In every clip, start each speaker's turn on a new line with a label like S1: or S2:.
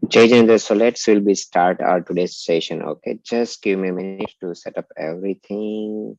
S1: Jain, so let's will be start our today's session. Okay, just give me a minute to set up everything.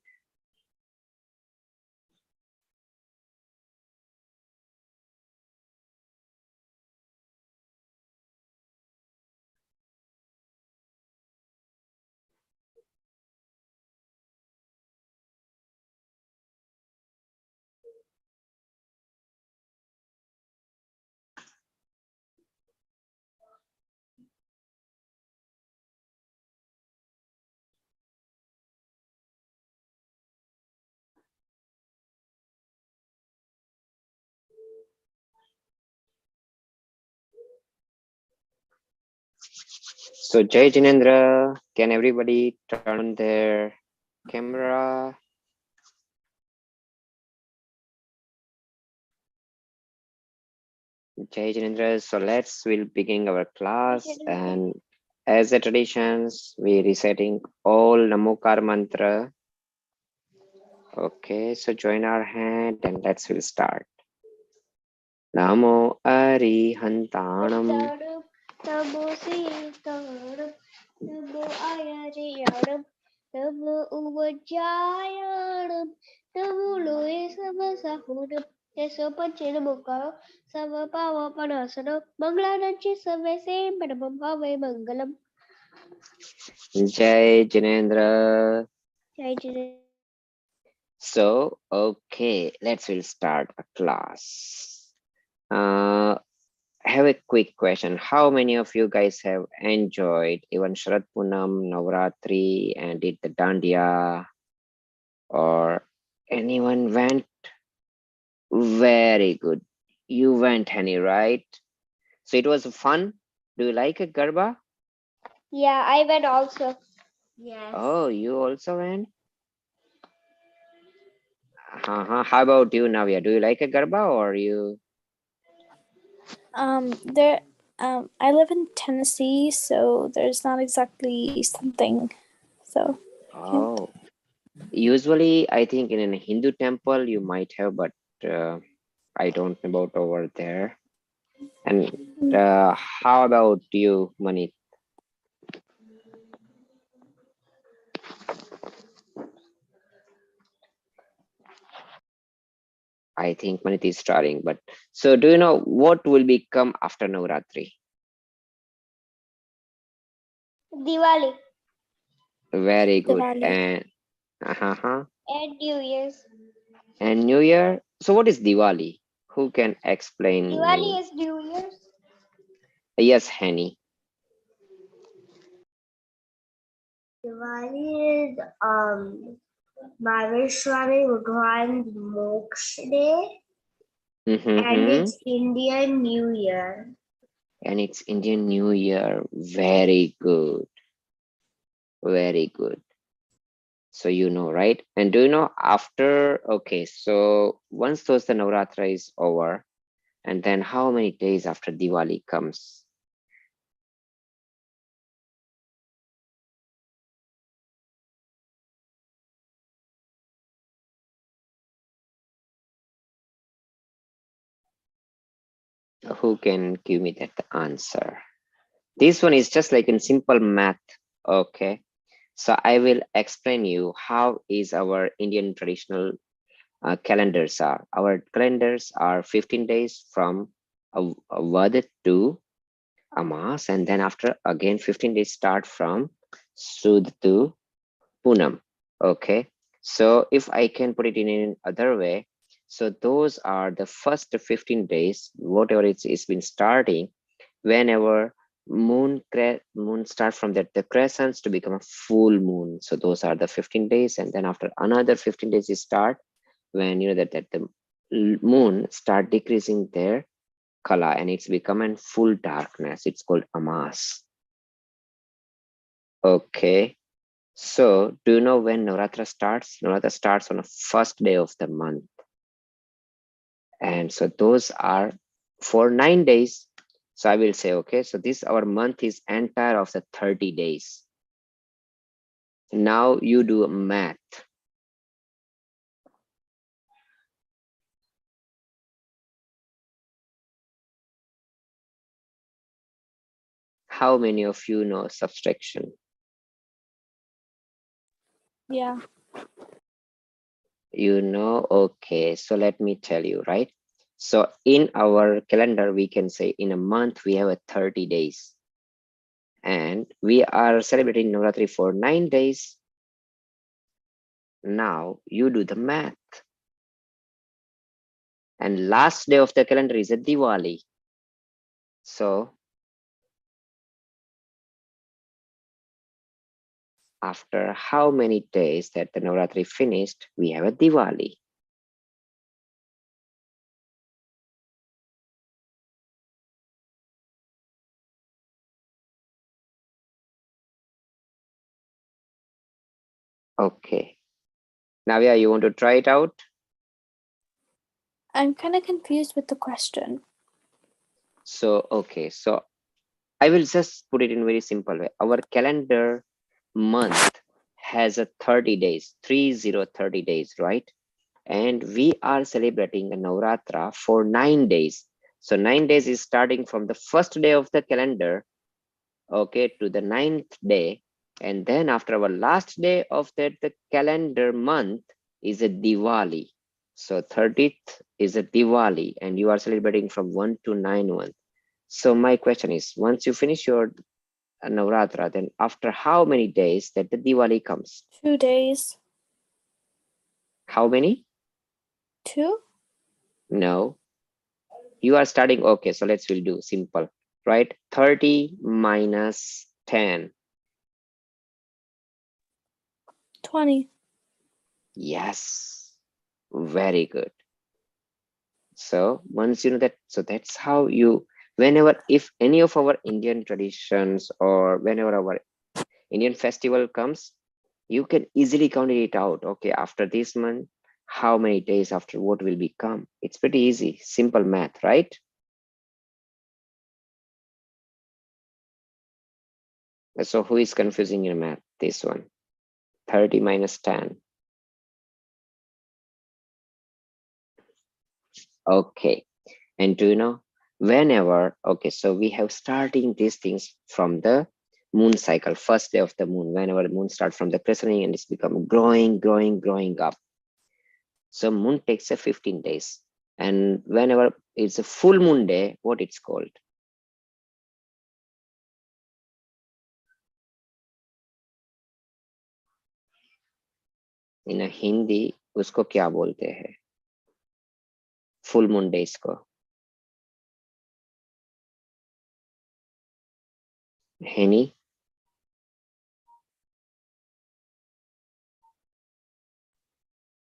S1: So Jai Jinendra, can everybody turn on their camera? Jai Jinendra, so let's will begin our class, and as a traditions, we reciting all Namokar mantra. Okay, so join our hand and let's will start. Namo Arihantanam
S2: Namo Sitaram, Namo Ayariyaram, Namo Uvajayaram, Namo Loe Savasahuram, Yeso Pachinamukaro, Savapava Panasana, Mangalanachi Savase, Padamam Have Mangalam.
S1: Jai Jinendra.
S2: Jai Jai.
S1: So, okay, let's will start a class. I have a quick question. How many of you guys have enjoyed even Sharat Punam, Navratri, and did the Dandiya? Or anyone went? Very good. You went, Henny, right? So it was fun. Do you like a Garba?
S2: Yeah, I went also. Yes.
S1: Oh, you also went? How about you, Navya? Do you like a Garba or you?
S3: There, I live in Tennessee, so there's not exactly something. So, yeah.
S1: Oh, usually I think in a Hindu temple you might have, but I don't know about over there. And how about you, Manit? I think Manit is starting, but so do you know what will become after Navratri?
S2: Diwali
S1: Very good.
S3: Diwali.
S1: And
S2: and New Year's.
S1: and New Year. So what is Diwali? Who can explain
S2: Diwali
S1: me?
S2: is New Year's.
S1: Yes, Henny.
S2: Diwali is Maheshwari Bhagwan's Moksha Day and
S1: Mm-hmm.
S2: it's Indian New Year.
S1: And it's Indian New Year. Very good. Very good. So you know, right? And do you know after, okay, so once those the Navratra is over, and then how many days after Diwali comes? Who can give me that answer? This one is just like in simple math. Okay. So I will explain you how is our Indian traditional calendars are. Our calendars are 15 days from Vad to Amas, and then after again 15 days start from Sud to Punam. Okay, so if I can put it in another way, so those are the first 15 days, whatever it's been starting, whenever moon start from that the crescents to become a full moon. So those are the 15 days, and then after another 15 days is start when you know that the moon start decreasing their color and it's become in full darkness. It's called Amas. Okay. So, do you know when Navratra starts? Navratra starts on the first day of the month. And so those are for 9 days. So I will say, okay, so this our month is entire of the 30 days. Now you do math. How many of you know subtraction?
S3: Yeah.
S1: You know, okay, so let me tell you, right? So in our calendar, we can say in a month, we have a 30 days. And we are celebrating Navratri for 9 days. Now you do the math. And last day of the calendar is a Diwali. So after how many days that the Navratri finished, we have a Diwali. Okay. Navya, you want to try it out?
S3: I'm kind of confused with the question.
S1: So, okay. So I will just put it in very simple way. Our calendar month has a 30 days, 30 days, right? And we are celebrating a Navratra for 9 days. So 9 days is starting from the first day of the calendar, okay, to the 9th day. And then after our last day of that, the calendar month is a Diwali. So 30th is a Diwali and you are celebrating from 1 to 9 month. So my question is, once you finish your Navratra, then after how many days that the Diwali comes?
S3: 2 days.
S1: How many?
S3: 2?
S1: No, you are starting. Okay, so we'll do simple, right? 30 minus 10.
S3: 20.
S1: Yes, very good. So once you know that, so that's how you, whenever, if any of our Indian traditions or whenever our Indian festival comes, you can easily count it out. Okay, after this month, how many days after what will become? It's pretty easy, simple math, right? So who is confusing your math? This one, 30 minus 10. Okay, and do you know, whenever, okay, so we have starting these things from the moon cycle, first day of the moon, whenever the moon starts from the crescent and it's become growing up. So moon takes a 15 days. And whenever it's a full moon day, what it's called? In a Hindi, उसको क्या बोलते हैं? Full moon days को. Henny,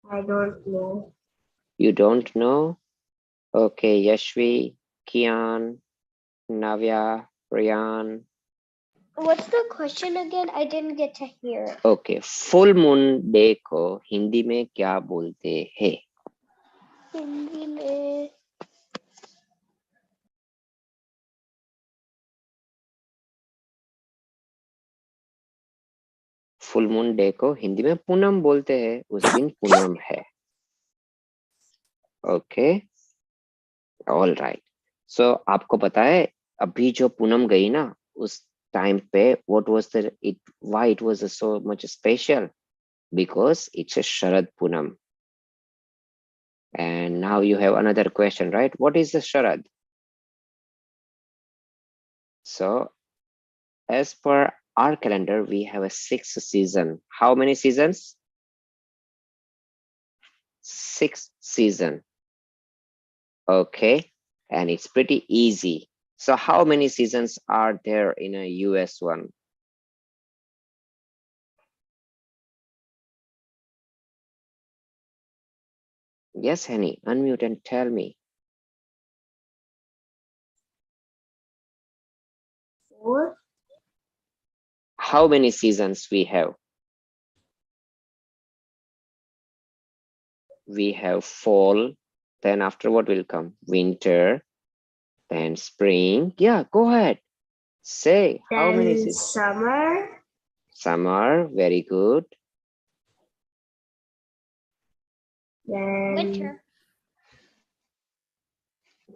S2: I don't know.
S1: you don't know? Okay, Yashvi, Kian, Navya, Riyan.
S2: What's the question again? I didn't get to hear it.
S1: Okay, full moon day को हिंदी में क्या बोलते हैं?
S2: हिंदी में
S1: फुल मून डे को हिंदी में पूनम बोलते हैं, उस दिन पूनम है. Okay, all right. सो आपको पता है अभी जो पूनम गई ना, उस टाइम पे what was the it, why it was so much special? Because it's a Sharad Poonam. And now you have another question, right? What is the Sharad? So as per our calendar, we have a 6 season. How many seasons? 6 season. Okay, and it's pretty easy. So how many seasons are there in a US one? Yes, Henny, unmute and tell me.
S2: 4.
S1: How many seasons we have? We have fall, then after what will come? Winter, then spring. Yeah, go ahead. Say, how many
S2: Then
S1: seasons?
S2: summer.
S1: Summer, very good.
S2: Then winter.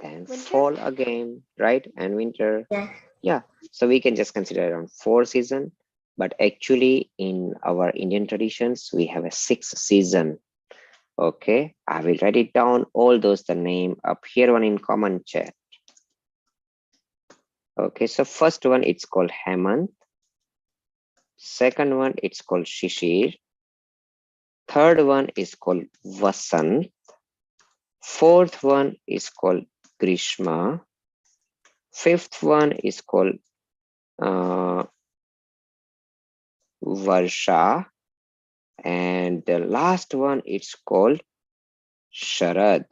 S1: Then
S2: Winter?
S1: fall again, right? And winter.
S2: Yeah.
S1: Yeah, so we can just consider around 4 season, but actually in our Indian traditions, we have a 6 season. Okay, I will write it down, all those the name up here one in common chat. Okay, so first one, it's called Hemant. Second one, it's called Shishir. Third one is called Vasant. Fourth one is called Grishma. Fifth one is called uh, Varsha. And the last one, it's called Sharad.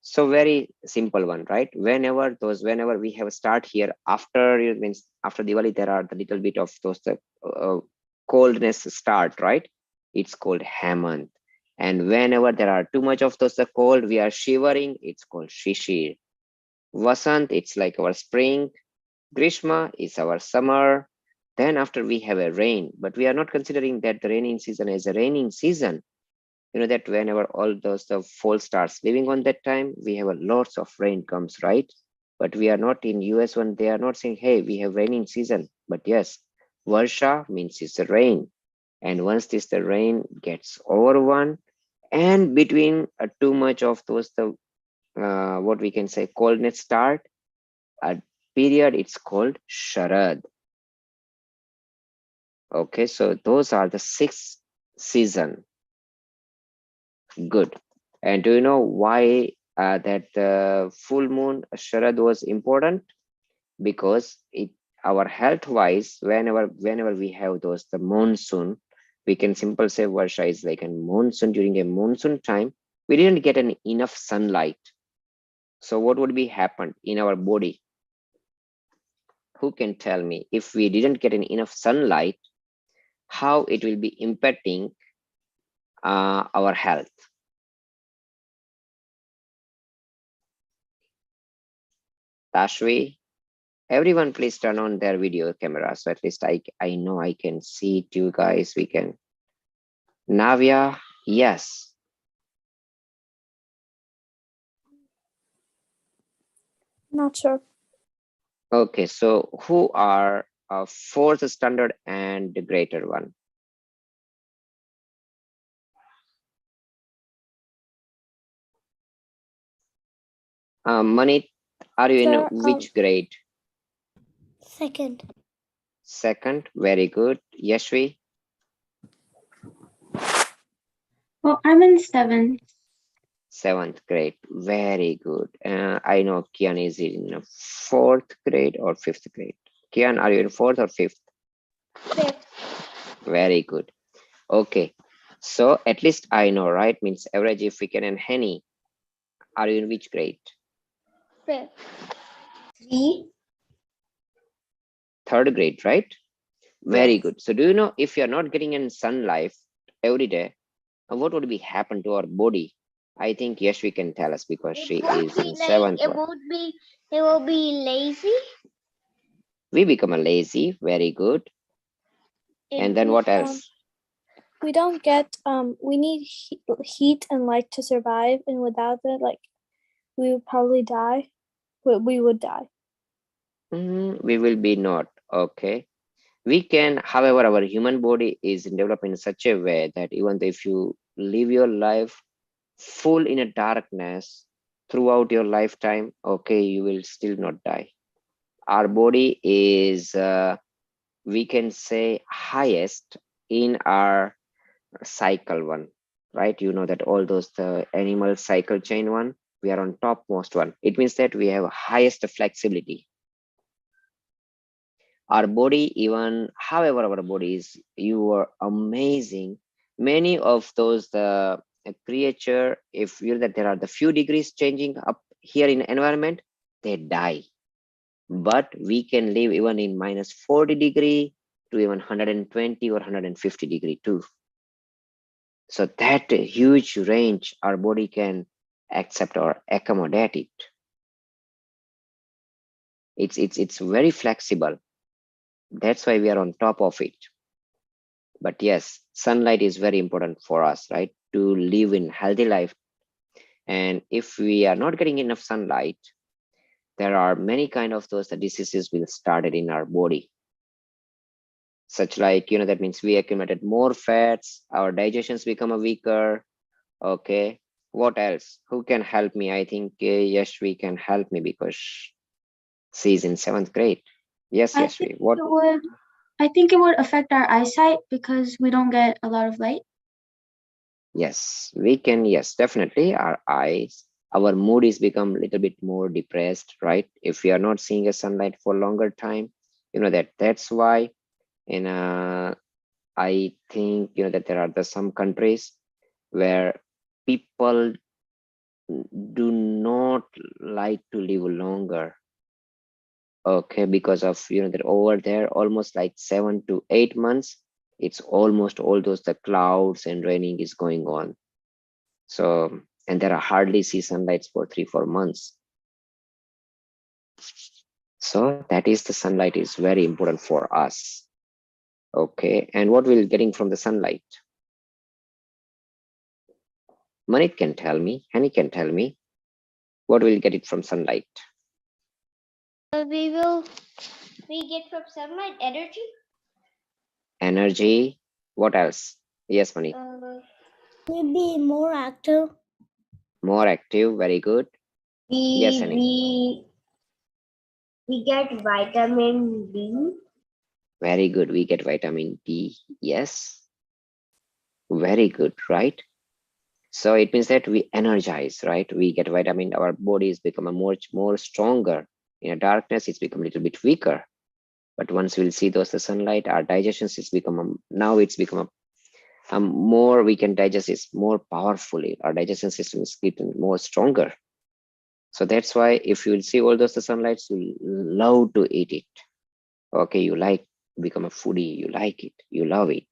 S1: So very simple one, right? Whenever we have start here after it means after Diwali, there are the little bit of those coldness start, right? It's called Hemant. And whenever there are too much of those the cold, we are shivering. It's called Shishir. Vasant, it's like our spring. Grishma is our summer. Then after we have a rain, but we are not considering that the raining season is a raining season. You know that whenever all those the fall starts living on that time, we have a lots of rain comes, right? But we are not in US when they are not saying, hey, we have raining season. But yes, Varsha means it's the rain. And once this the rain gets over one, and between too much of those the what we can say coldness start, a period it's called Sharad. Okay, so those are the 6 season. Good. And do you know why that full moon Sharad was important? Because it our health wise, whenever we have those the monsoon, we can simple say Varsha is like a monsoon. During a monsoon time, we didn't get an enough sunlight. So what would be happened in our body? Who can tell me if we didn't get an enough sunlight, how it will be impacting our health? Tashvi, everyone please turn on their video camera so at least I know I can see it, you guys. We can. Navya, yes.
S3: Not sure.
S1: Okay, so who are fourth standard and the greater one? Manit, are you in
S3: There,
S1: which grade?
S2: Second.
S1: Second, very good. Yashvi,
S4: Oh, I'm in seventh.
S1: seventh grade, very good. I know Kian is in fourth grade or fifth grade. Kian, are you in fourth or fifth?
S2: Fifth.
S1: Very good. Okay, so at least I know, right? Means average if we can. And Henny, are you in which grade?
S2: Fifth. Three.
S1: Third grade, right? Very
S2: Yes.
S1: good. So do you know if you're not getting in sunlight every day, what would be happen to our body? I think yes, we can tell us because she is in seventh
S2: It
S1: one.
S2: would be. It will be lazy.
S1: We become a lazy, very good. And then what else?
S3: we don't get we need heat and light to survive, and without it, like we would probably die. We would die.
S1: We will be not. Okay. We can, however, our human body is developed in such a way that even if you live your life full in a darkness throughout your lifetime, okay, you will still not die. Our body is we can say highest in our cycle one, right? You know that all those the animal cycle chain one, we are on topmost one. It means that we have highest flexibility. Our body, even however our bodies, you are amazing. Many of those the creature, if you that there are the few degrees changing up here in environment, they die. But we can live even in minus 40 degree to even 120 or 150 degree too. So that huge range our body can accept or accommodate it. It's very flexible. That's why we are on top of it. But yes, sunlight is very important for us, right? To live in healthy life. And if we are not getting enough sunlight, there are many kind of those the diseases will started in our body, such like, that means we accumulated more fats, our digestions become a weaker. Okay, what else? Who can help me? I think Yashvi can help me because she's in 7th grade. Yes,
S4: I think
S1: Yashvi, what?
S4: it would affect our eyesight because we don't get a lot of light.
S1: Yes, we can. Yes, definitely. Our eyes, our mood is become a little bit more depressed, right? If we are not seeing a sunlight for longer time, that's why. In I think that there are some countries where people do not like to live longer. Okay, because of that over there, almost like 7 to 8 months, it's almost all those the clouds and raining is going on. So, and there are hardly see sunlights for 3 4 months. So that is the sunlight is very important for us. Okay, and what we're getting from the sunlight? Manit can tell me, Henny can tell me, what will get it from sunlight?
S2: We get from sunlight energy.
S1: Energy. What else? Yes, Manit.
S3: Maybe more active.
S1: More active. Very good. Yes, Henny.
S2: We get vitamin D.
S1: Very good. We get vitamin D. Yes. Very good. Right. So it means that we energize, right? We get vitamin. Our bodies become a much more stronger. In a darkness, it's become a little bit weaker. But once we'll see those the sunlight, our digestion is become now it's become more we can digest it more powerfully. Our digestion system is getting more stronger. So that's why if you will see all those the sunlights, you love to eat it. Okay, you like become a foodie, you like it, you love it.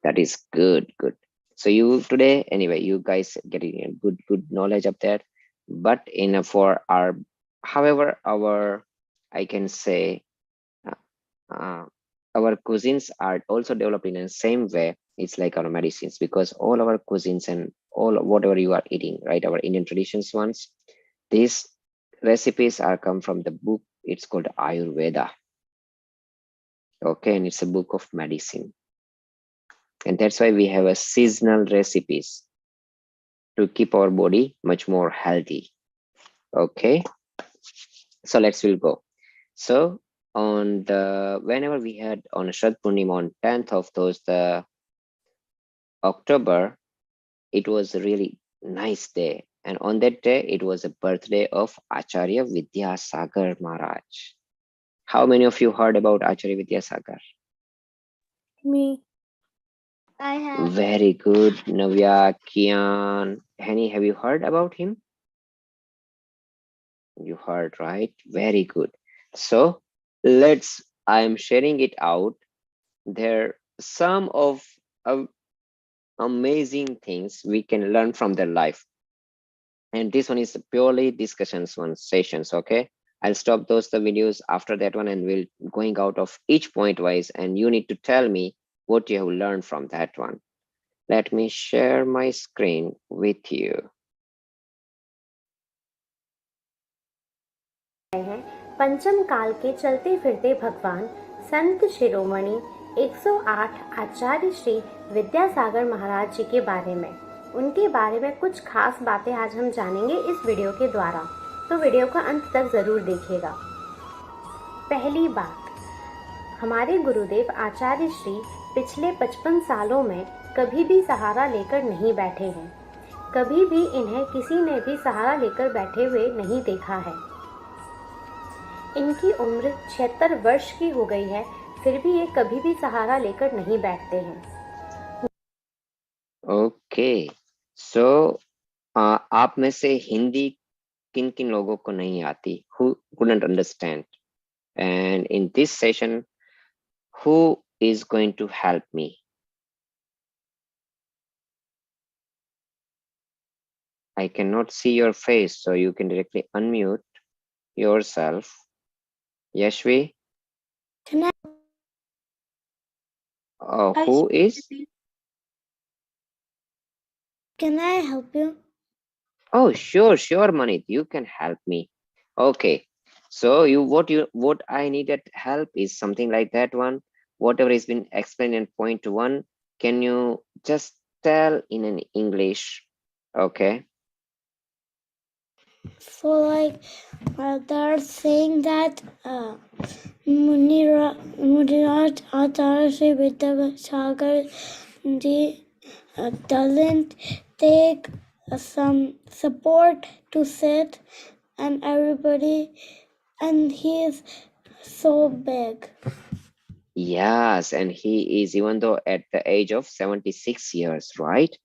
S1: That is good, good. So you today, anyway, you guys getting a good knowledge of that. But in for our, however, our, I can say, uh, our cuisines are also developed in the same way. It's like our medicines because all our cuisines and all whatever you are eating, right? Our Indian traditions ones, these recipes are come from the book. It's called Ayurveda. Okay, and it's a book of medicine. And that's why we have a seasonal recipes to keep our body much more healthy. Okay, so let's will go. So on the whenever we had on Shrad Purnima on 10th of those the October, it was a really nice day. And on that day, it was a birthday of Acharya Vidyasagar Maharaj. How many of you heard about Acharya Vidyasagar?
S3: Me.
S2: I have.
S1: Very good. Navya, Kian, Henny, have you heard about him? You heard, right? Very good. So I'm sharing it out. There some of amazing things we can learn from their life. And this one is purely discussions one sessions. Okay, I'll stop those the videos after that one and we'll going out of each point wise and you need to tell me what you have learned from that one. Let me share my screen with you.
S5: पंचम काल के चलते फिरते भगवान संत शिरोमणि 108 आचार्य श्री विद्यासागर महाराज जी के बारे में उनके बारे में कुछ खास बातें आज हम जानेंगे इस वीडियो के द्वारा, तो वीडियो का अंत तक ज़रूर देखिएगा। पहली बात, हमारे गुरुदेव आचार्य श्री पिछले 55 सालों में कभी भी सहारा लेकर नहीं बैठे हैं। कभी भी इन्हें किसी ने भी सहारा लेकर बैठे हुए नहीं देखा है। इनकी उम्र 76 वर्ष की हो गई है, फिर भी ये कभी भी सहारा लेकर नहीं बैठते हैं।
S1: ओके, सो आप में से हिंदी किन किन लोगों को नहीं आती? Who couldn't understand? And in this session, who is going to help me? I cannot see your face, so you can directly unmute yourself. Yashvi?
S3: Can I?
S1: Who is?
S3: Can I help you?
S1: Oh, sure, Manit, you can help me. Okay. So what I needed help is something like that one. Whatever has been explained in point one, can you just tell in an English? Okay.
S6: So like they're saying that Muniraj Acharya Sri Vidyasagar ji doesn't take some support to sit and everybody and he is so big.
S1: Yes, and he is even though at the age of 76 years, right?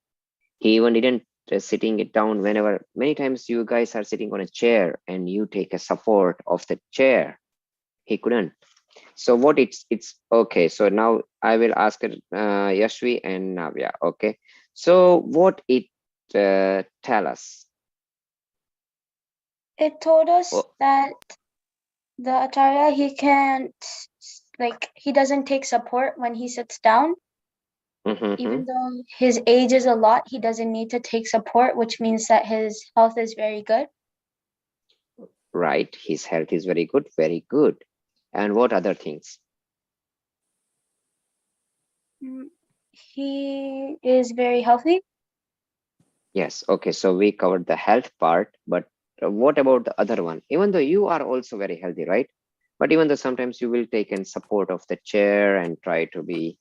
S1: He even didn't sitting it down whenever many times you guys are sitting on a chair and you take a support of the chair. He couldn't. So what it's okay. So now I will ask Yashvi and Navya. Okay. So what it tell us?
S4: It told us
S1: Oh,
S4: that the Acharya, he can't, like, he doesn't take support when he sits down. Even though his age is a lot, he doesn't need to take support, which means that his health is very good.
S1: right. His health is very good. Very good. And what other things?
S4: He is very healthy.
S1: Yes. Okay. So we covered the health part, but what about the other one? Even though you are also very healthy, right? But even though sometimes you will take in support of the chair and try to be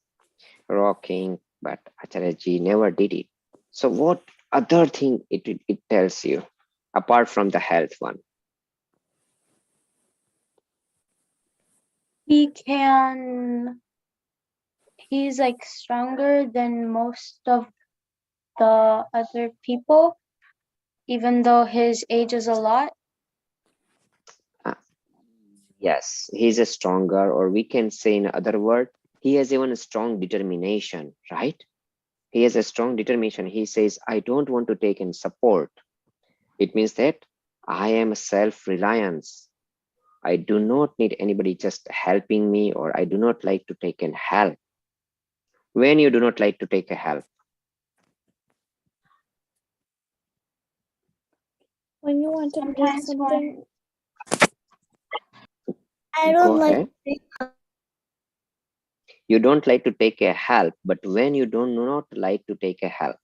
S1: rocking, but Acharyaji never did it. So what other thing it tells you apart from the health one?
S4: He's like stronger than most of the other people, even though his age is a lot.
S1: Yes, he's a stronger, or we can say in other word, he has even a strong determination, right? He has a strong determination. He says, I don't want to take in support. It means that I am self-reliance. I do not need anybody just helping me, or I do not like to take in help. When you do not like to take a help,
S3: When you want to take
S4: Sometimes
S3: something,
S6: I
S1: go
S6: don't like
S1: ahead. You don't like to take a help, but when you do not like to take a help,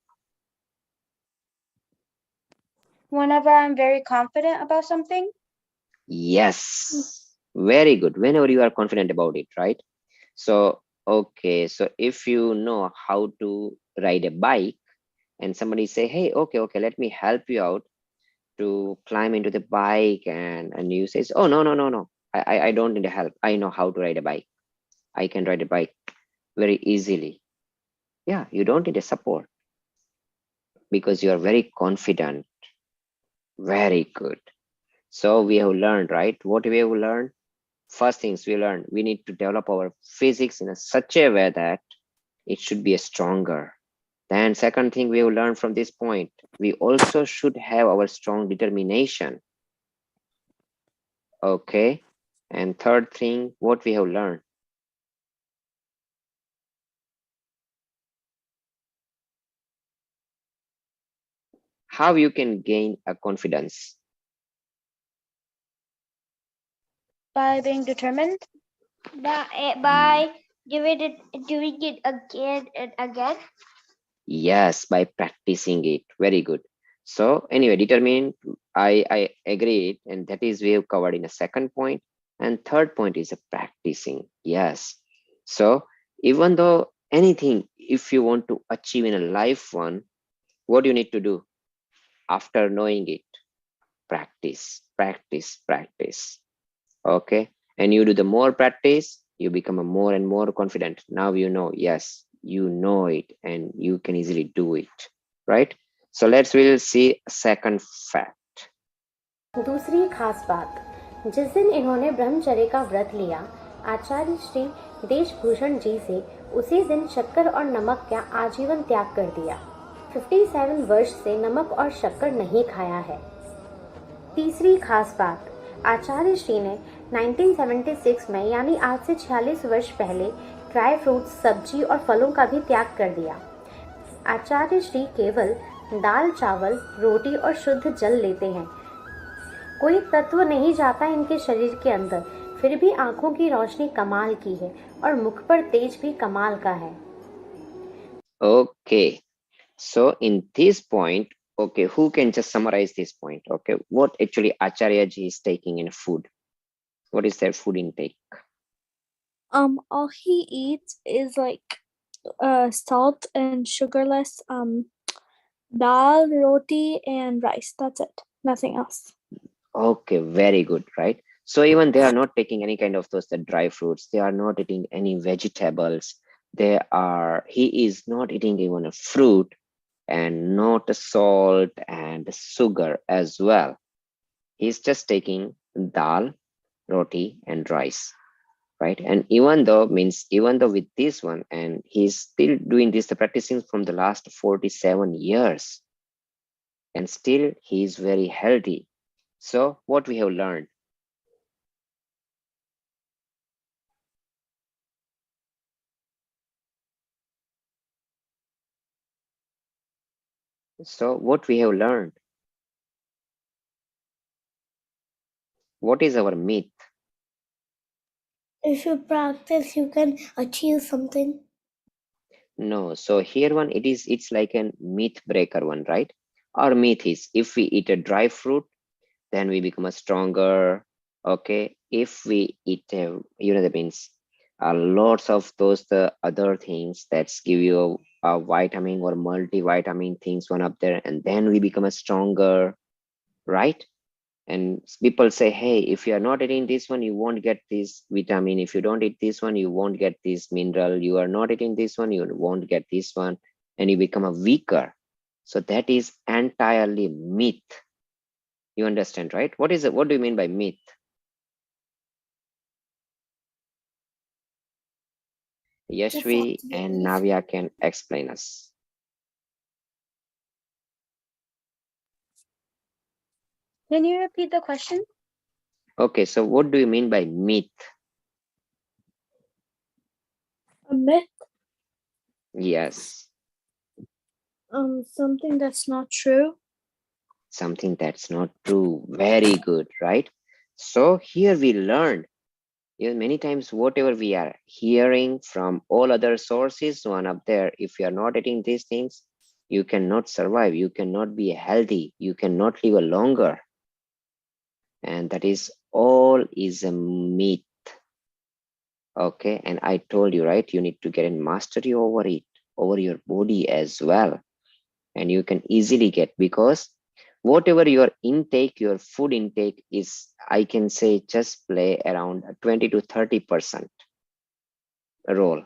S4: whenever I'm very confident about something,
S1: yes, very good. Whenever you are confident about it, right? So, okay, so if you know how to ride a bike and somebody say, hey, okay, let me help you out to climb into the bike, and you says, oh, no. I don't need help. I know how to ride a bike. I can ride a bike very easily. Yeah, you don't need a support because you are very confident. Very good. So we have learned, right? What we have learned? First things we learned, we need to develop our physics in such a way that it should be a stronger. Then second thing we have learned from this point, we also should have our strong determination. Okay. And third thing, what we have learned. How you can gain a confidence.
S4: by being determined.
S2: By doing it again and again.
S1: Yes, by practicing it. Very good. So anyway, determined, I agree, and that is we have covered in a second point. And third point is a practicing. Yes. So even though anything, if you want to achieve in a life one, what do you need to do after knowing it? Practice. Okay. And you do the more practice, you become a more and more confident. Now you know, yes, you know it and you can easily do it, right? So we'll see second fact.
S5: दूसरी खास बात, जिस दिन इन्होंने ब्रह्मचर्य का व्रत लिया, आचार्य श्री देशभूषण जी से उसी दिन शक्कर और नमक का आजीवन त्याग कर दिया। 57 वर्ष से नमक और शक्कर नहीं खाया है। तीसरी खास बात, आचार्य श्री ने 1976 में यानी आज से 46 वर्ष पहले ड्राई फ्रूट्स, सब्जी और फलों का भी त्याग कर दिया। आचार्य श्री केवल दाल, चावल, रोटी और शुद्ध जल लेते हैं। कोई तत्व नहीं जाता इनके शरीर के अंदर, फिर भी आंखों की रोशनी कमाल की है और मुख पर तेज भी कमाल का है।
S1: Okay, so in this point, okay, who can just summarize this point? Okay, what actually Acharya ji is taking in food? What is their food intake?
S3: All he eats is like salt and sugarless dal, roti, and rice. That's it. Nothing else.
S1: Okay, very good, right? So even they are not taking any kind of those the dry fruits. They are not eating any vegetables. He is not eating even a fruit and not a salt and sugar as well. He's just taking dal, roti, and rice, right? And even though with this one, and he's still doing this, the practicing from the last 47 years, and still he's very healthy. So what we have learned? So what we have learned? What is our myth?
S6: If you practice, you can achieve something.
S1: No, so here one it's like a myth breaker one, right? Our myth is if we eat a dry fruit, then we become a stronger. Okay, if we eat that means lots of those the other things that's give you a vitamin or multivitamin things one up there, and then we become a stronger, right? And people say, hey, if you are not eating this one, you won't get this vitamin. If you don't eat this one, you won't get this mineral. You are not eating this one, you won't get this one, and you become a weaker. So that is entirely myth. You understand, right? What is it? What do you mean by myth? Yashvi and Navya can explain us.
S4: Can you repeat the question?
S1: Okay, so what do you mean by myth?
S3: A myth?
S1: Yes,
S3: Something that's not true.
S1: something that's not true. Very good, right? So here we learned, many times whatever we are hearing from all other sources, one up there, if you are not eating these things, you cannot survive, you cannot be healthy, you cannot live a longer. And that is all is a myth. Okay, and I told you, right, you need to get in mastery over it, over your body as well. And you can easily get, because whatever your intake, your food intake is, I can say just play around 20 to 30% role,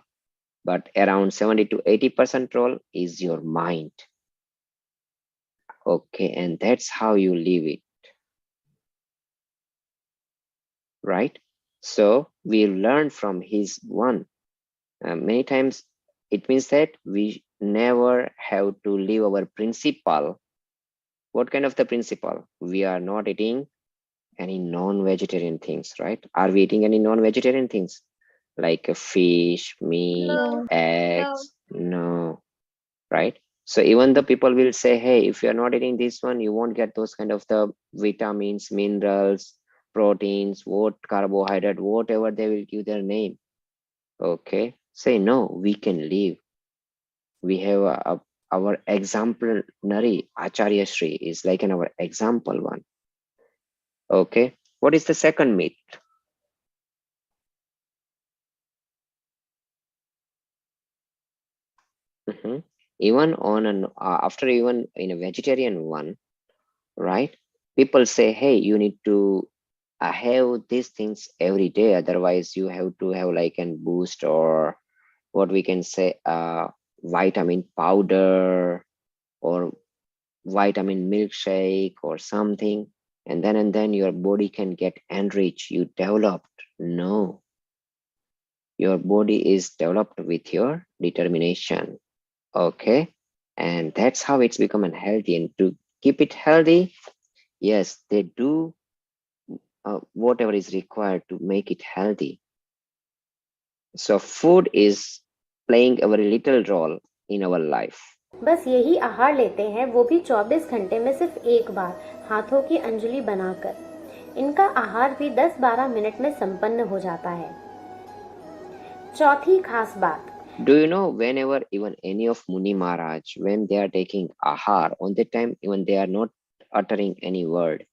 S1: but around 70 to 80% role is your mind. Okay, and that's how you live it, right? So we learn from his one. Many times it means that we never have to leave our principle. What kind of the principle? We are not eating any non-vegetarian things, right? Are we eating any non-vegetarian things like a fish, meat,
S3: No.
S1: eggs? No, right? So even the people will say, hey, if you're not eating this one, you won't get those kind of the vitamins, minerals, proteins, what carbohydrate, whatever they will give their name. Okay, say no, we can live. We have our exemplary Acharya Sri is like an our example one. Okay, what is the second myth? Even on an after even in a vegetarian one, right? People say, hey, you need to have these things every day, otherwise you have to have like an boost, or what we can say vitamin powder or vitamin milkshake or something, and then your body can get enriched, you developed. No, your body is developed with your determination. Okay, and that's how it's become unhealthy. And to keep it healthy, yes, they do whatever is required to make it healthy. So food is playing a very little role in our life.
S5: बस यही आहार लेते हैं, वो भी 24 घंटे में सिर्फ एक बार, हाथों की अंजलि बनाकर। इनका आहार भी 10-12 मिनट में संपन्न हो जाता है। चौथी खास बात,
S1: Do you know, whenever even any of Muni Maharaj, when they are taking ahar, on the time even they are not uttering any word.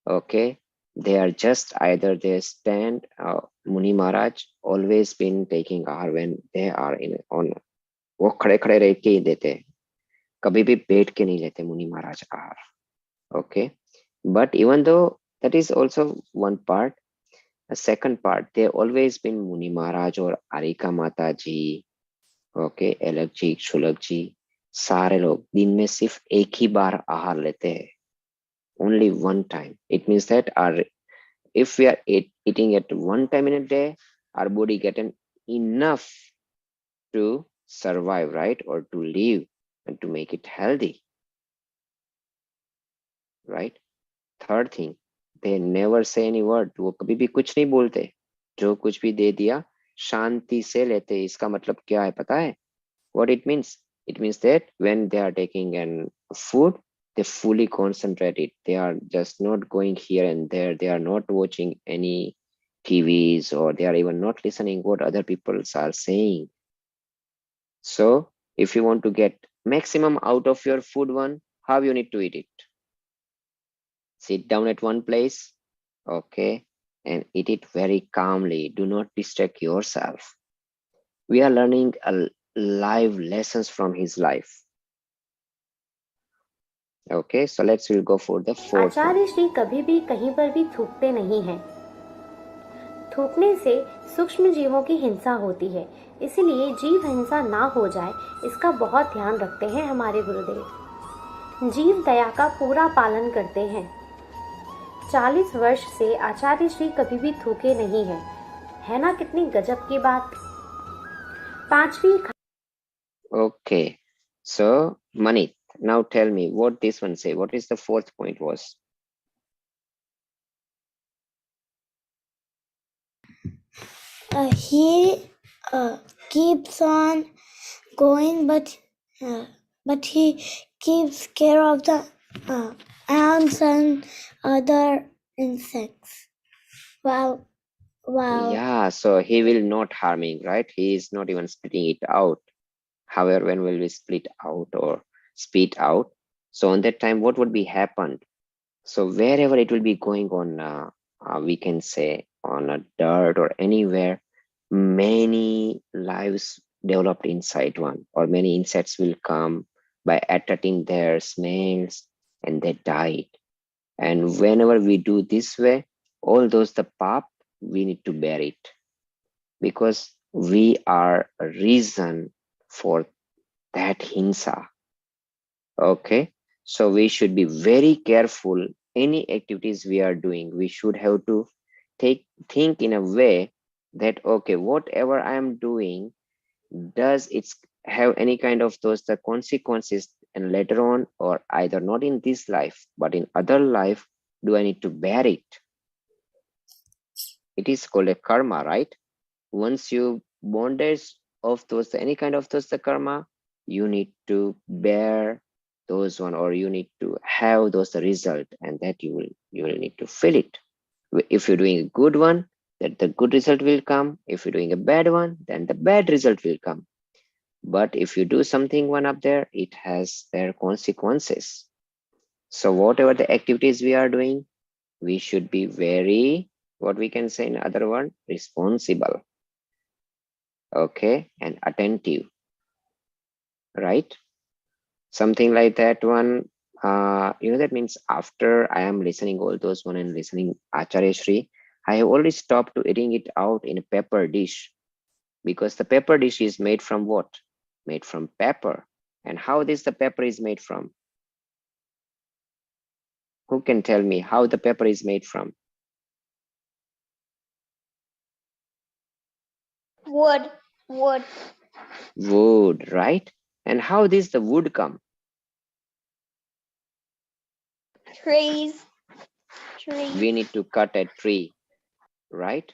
S1: Okay, they are just either they stand. Muni Maharaj always been taking ahar when they are in on. वो खड़े खड़े रह के ही देते हैं, कभी भी बैठ के नहीं लेते मुनि महाराज आहार. Okay, but even though that is also one part, a second part, they always been Muni Maharaj or Arika Mata ji, okay, अलग जी, शुलक जी, सारे लोग दिन में सिर्फ एक ही बार आहार लेते हैं, only one time. It means that our if we are eating at one time in a day, our body getting enough to survive, right, or to live and to make it healthy, right? Third thing, they never say any word. वो कभी भी कुछ नहीं बोलते, जो कुछ भी दे दिया शांति से लेते. इसका मतलब क्या है पता है? What it means? It means that when they are taking an food, they fully concentrate it. They are just not going here and there. They are not watching any TVs, or they are even not listening what other people are saying. So if you want to get maximum out of your food one, how you need to eat it? Sit down at one place, okay, and eat it very calmly. Do not distract yourself. We are learning a live lessons from his life. Okay, so we'll go for the fourth one.
S5: आचार्य श्री कभी भी कहीं पर भी थूकते नहीं हैं। थूकने से सूक्ष्म जीवों की हिंसा होती है, इसलिए जीव हिंसा ना हो जाए इसका बहुत ध्यान रखते हैं हमारे गुरुदेव। जीव दया का पूरा पालन करते हैं। 40 वर्ष से आचार्य श्री कभी भी थूके नहीं हैं, है ना कितनी गजब की बात। पांचवी।
S1: Okay, so Manit, now tell me what this one say. What is the fourth point was?
S6: He keeps on going, but he keeps care of the ants and other insects. Wow.
S1: Yeah, so he will not harming, right? He is not even spitting it out. However, when will we split out or spit out? So on that time, what would be happened? So wherever it will be going on, we can say on a dirt or anywhere, many lives developed inside one, or many insects will come by attracting their smells and they died. And whenever we do this way, all those the pap, we need to bear it, because we are a reason for that hinsa. Okay, so we should be very careful. Any activities we are doing, we should have to think in a way that, okay, whatever I am doing, does it have any kind of those the consequences, and later on, or either not in this life but in other life, do I need to bear it? It is called a karma, right? Once you bondage of those any kind of those the karma, you need to bear those one, or you need to have those the result, and that you will need to feel it. If you're doing a good one, that the good result will come. If you're doing a bad one, then the bad result will come. But if you do something one up there, it has their consequences. So whatever the activities we are doing, we should be very, what we can say in other word, responsible, okay, and attentive, right? Something like that one. That means after I am listening all those one and listening Acharya Shri, I have already stopped to eating it out in a paper dish, because the paper dish is made from what? Made from pepper. And how this the pepper is made from? Who can tell me how the pepper is made from?
S2: Wood.
S1: Wood, right? And how does the wood come?
S2: Trees.
S1: We need to cut a tree, right?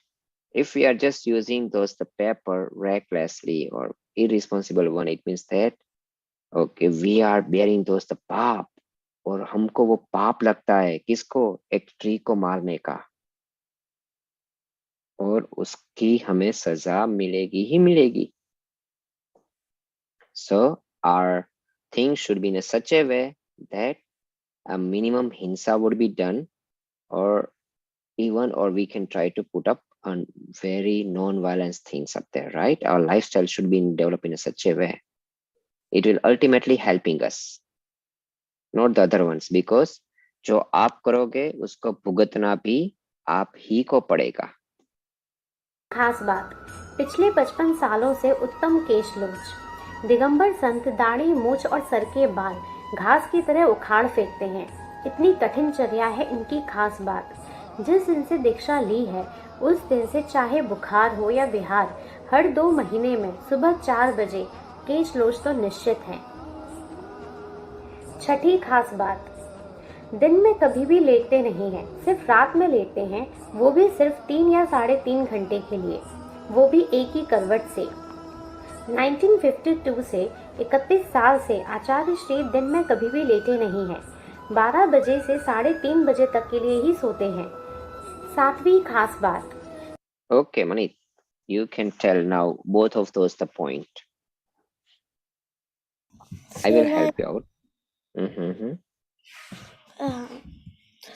S1: If we are just using those the paper recklessly or irresponsible one, it means that, okay, we are bearing those the pap. और हमको वो पाप लगता है किसको, एक tree को मारने का, और उसकी हमें सजा मिलेगी ही मिलेगी. So our things should be in a such a way that a minimum hinsa would be done, or we can try to put up on very non-violence things up there, right? Our lifestyle should be developed in a such a way. It will ultimately helping us, not the other ones, because जो आप करोगे उसको भुगतना भी आप ही को पड़ेगा.
S5: खास बात, पिछले 55 सालों से उत्तम केशलोच दिगंबर संत दाढ़ी मूछ और सर के बाल घास की तरह उखाड़ फेंकते हैं. इतनी कठिन चर्या है इनकी खास बात. जिस दिन से दीक्षा ली है उस दिन से चाहे बुखार हो या विहार, हर 2 महीने में सुबह 4 बजे केशलोच तो निश्चित है. छठी खास बात, दिन में कभी भी लेटते नहीं हैं, सिर्फ रात में लेटते हैं, वो भी सिर्फ 3 या 3.5 घंटे के लिए, वो भी एक ही करवट से. 1952 से 31 साल से आचार्य श्री दिन में कभी भी लेटे नहीं हैं. 12 बजे से 3:30 बजे तक के लिए ही सोते हैं. 7वीं खास बात.
S1: Okay, Manit, you can tell now both of those the point. I will help you out.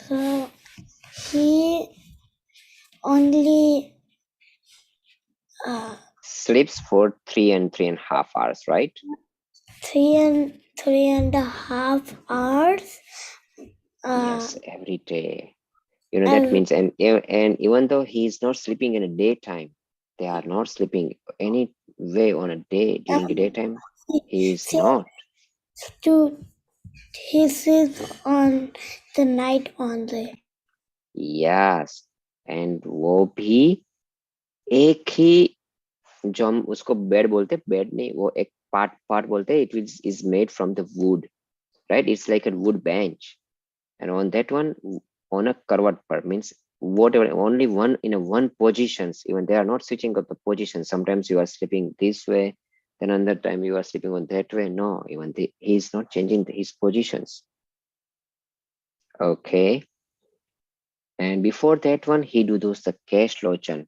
S6: So he only
S1: Sleeps for 3.5 hours, right?
S6: 3.5 hours.
S1: Yes, every day. You know that means, and even though he is not sleeping in the daytime, they are not sleeping any way on a day during the daytime. He is not.
S6: He sleeps on the night only.
S1: Yes, and वो भी एक ही, जो हम उसको bed बोलते, bed नहीं, वो एक पार्ट बोलते, it is made from the wood, right? It's like a wood bench, and on that one, on a karvat part, means whatever, only one in a one positions, even they are not switching up the position. Sometimes you are sleeping this way, then another time you are sleeping on that way. No, even he is not changing his positions. Okay, and before that one, he do those the cash lochan,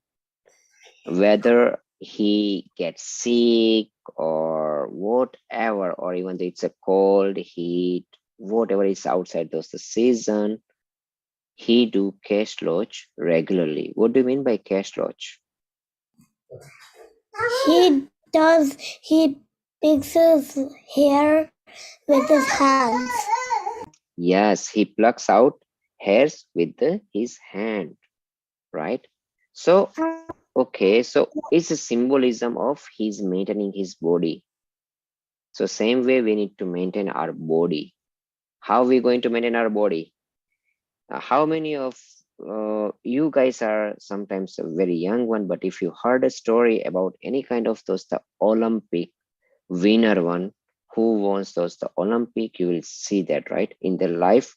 S1: whether he gets sick or whatever, or even it's a cold, heat, whatever is outside those the season, he do cash lodge regularly. What do you mean by cash lodge?
S6: He picks his hair with his hands.
S1: Yes, he plucks out hairs with his hand, right? So, okay, so it's a symbolism of his maintaining his body. So same way we need to maintain our body. How are we going to maintain our body? How many of you guys are sometimes a very young one, but if you heard a story about any kind of those the Olympic winner one who wants those the Olympic, you will see that, right, in their life,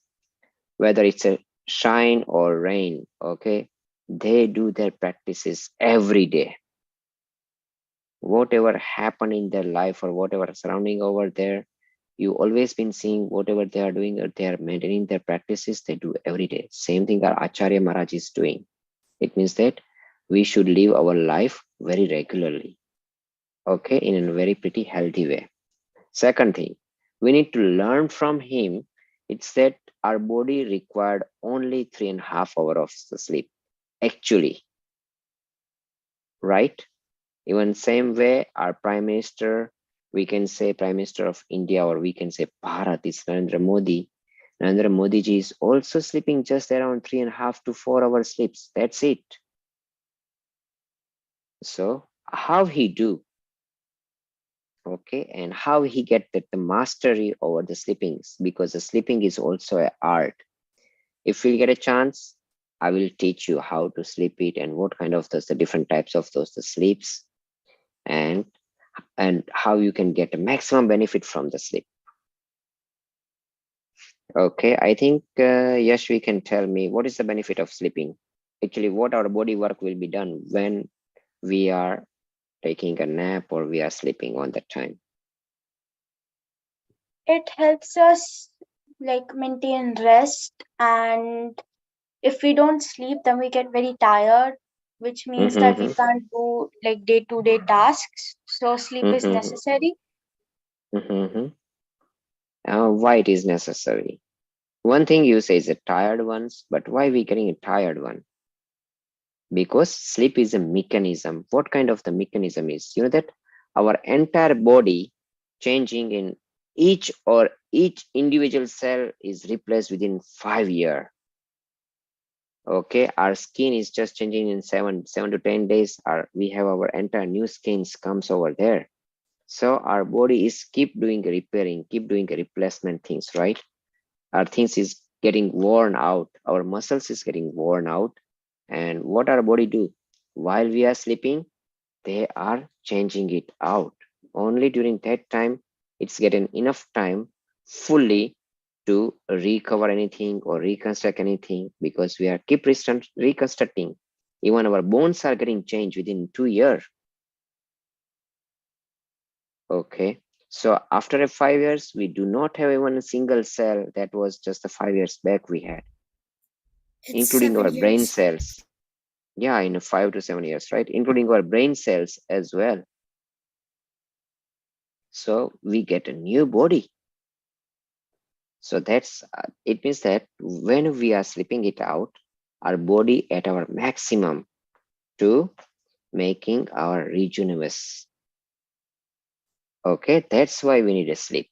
S1: whether it's a shine or rain, okay, they do their practices every day. Whatever happened in their life or whatever surrounding over there, you always been seeing whatever they are doing, or they are maintaining their practices, they do every day. Same thing our Acharya Maharaj is doing. It means that we should live our life very regularly, okay, in a very pretty healthy way. Second thing, we need to learn from him. It's that our body required only 3.5 hours of the sleep, actually, right? Even same way, our Prime Minister, we can say Prime Minister of India, or we can say Bharat, is Narendra Modi. Narendra Modi ji is also sleeping just around 3.5 to 4 hours sleeps. That's it. So how he do? Okay, and how he get that the mastery over the sleepings, because the sleeping is also an art. If we get a chance, I will teach you how to sleep it and what kind of the different types of the sleeps, and how you can get a maximum benefit from the sleep. Okay, I think Yash, we can tell me what is the benefit of sleeping. Actually, what our body work will be done when we are taking a nap or we are sleeping on that time.
S4: It helps us like maintain rest, and if we don't sleep then we get very tired, which means that we can't do like day-to-day tasks, so sleep is necessary.
S1: Why it is necessary? One thing you say is a tired ones, but why we getting a tired one? Because sleep is a mechanism. What kind of the mechanism is? You know that our entire body changing in each individual cell is replaced within 5 years. Okay, our skin is just changing in 7 to 10 days. We have our entire new skins comes over there. So our body is keep doing repairing, keep doing replacement things, right? Our things is getting worn out, our muscles is getting worn out. And what our body do while we are sleeping, they are changing it out. Only during that time it's getting enough time fully to recover anything or reconstruct anything, because we are keep reconstructing. Even our bones are getting changed within 2 years. Okay, so after 5 years we do not have even a single cell that was just the 5 years back we had,
S6: It's
S1: including
S6: 7
S1: our brain
S6: years.
S1: cells. Yeah, in 5 to 7 years, right? Including our brain cells as well. So we get a new body. So that's it means that when we are sleeping it out, our body at our maximum to making our regenesis. Okay, that's why we need a sleep,